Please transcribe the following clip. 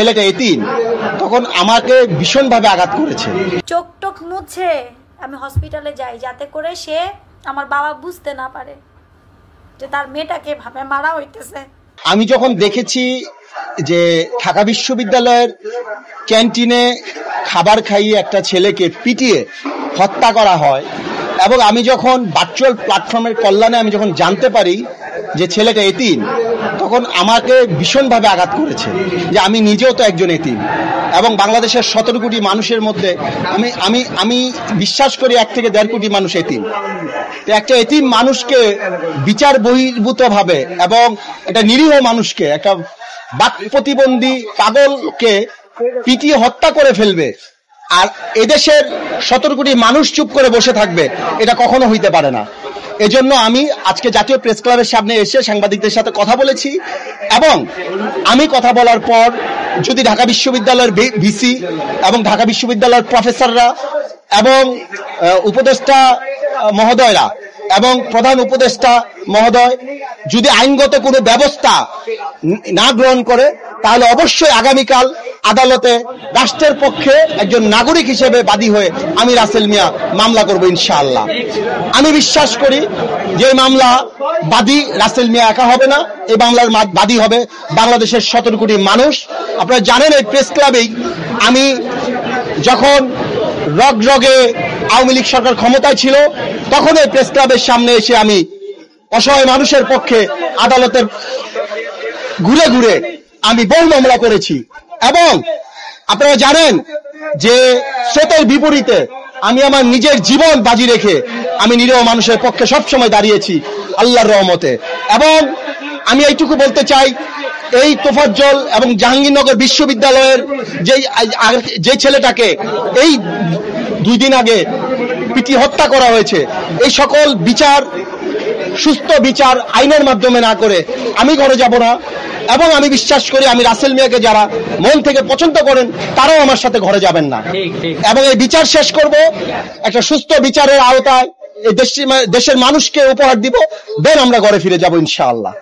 ছেলেটা এতিম, তখন আমাকে ভীষণভাবে আঘাত করেছে। চোখ টোক মুছে আমি হসপিটালে যাই যাতে করে সে আমার বাবা বুঝতে না পারে যে তার মেয়েটাকে ভাবে মারা হইতেছে। আমি যখন দেখেছি যে ঢাকা বিশ্ববিদ্যালয়ের ক্যান্টিনে খাবার খাইয়ে একটা ছেলেকে পিটিয়ে হত্যা করা হয়, এবং আমি যখন ভার্চুয়াল প্ল্যাটফর্মের কল্যাণে আমি যখন জানতে পারি যে ছেলেটা এতিম, তখন আমাকে ভীষণভাবে আঘাত করেছে যে আমি নিজেও তো একজন এতিম, এবং বাংলাদেশের 17 কোটি মানুষের মধ্যে আমি আমি আমি বিশ্বাস করি 1 থেকে 1.5 কোটি মানুষ এতিম। তো একটা এতিম মানুষকে বিচার বহির্ভূতভাবে এবং একটা নিরীহ মানুষকে, একটা বাক প্রতিবন্ধী পাগলকে পিটিয়ে হত্যা করে ফেলবে, আর এদেশের 17 কোটি মানুষ চুপ করে বসে থাকবে, এটা কখনো হইতে পারে না। এজন্য আমি আজকে জাতীয় প্রেস ক্লাবের সামনে এসে সাংবাদিকদের সাথে কথা বলেছি, এবং আমি কথা বলার পর যদি ঢাকা বিশ্ববিদ্যালয়ের ভিসি এবং ঢাকা বিশ্ববিদ্যালয়ের প্রফেসররা এবং উপদেষ্টা মহোদয়রা এবং প্রধান উপদেষ্টা মহোদয় যদি আইনগত কোনো ব্যবস্থা না গ্রহণ করে, তাহলে অবশ্যই আগামীকাল আদালতে রাষ্ট্রের পক্ষে একজন নাগরিক হিসেবে বাদী হয়ে আমি রাসেল মিয়া মামলা করব ইনশাআল্লাহ। আমি বিশ্বাস করি যে মামলা বাদী রাসেল মিয়া একা হবে না, এই মামলার বাদী হবে বাংলাদেশের 17 কোটি মানুষ। আপনারা জানেন এই প্রেস ক্লাবেই আমি যখন রগে আওয়ামী লীগ সরকার ক্ষমতায় ছিল, তখন এই প্রেস ক্লাবের সামনে এসে আমি অসহায় মানুষের পক্ষে আদালতের ঘুরে ঘুরে আমি বহু মামলা করেছি, এবং আপনারা জানেন যে স্রোতের বিপরীতে আমি আমার নিজের জীবন বাজি রেখে আমি নিরীহ মানুষের পক্ষে সবসময় দাঁড়িয়েছি আল্লাহর রহমতে। এবং আমি এইটুকু বলতে চাই, এই তোফাজ্জল এবং জাহাঙ্গীরনগর বিশ্ববিদ্যালয়ের যে ছেলেটাকে এই 2 দিন আগে পিটিয়ে হত্যা করা হয়েছে, এই সকল বিচার, সুস্থ বিচার আইনের মাধ্যমে না করে আমি ঘরে যাব না, এবং আমি বিশ্বাস করি আমি রাসেল মিয়াকে যারা মন থেকে পছন্দ করেন তারাও আমার সাথে ঘরে যাবেন না, এবং এই বিচার শেষ করব একটা সুস্থ বিচারের আওতায়। এই দেশের মানুষকে উপহার দিব, দেন আমরা ঘরে ফিরে যাব ইনশাআল্লাহ।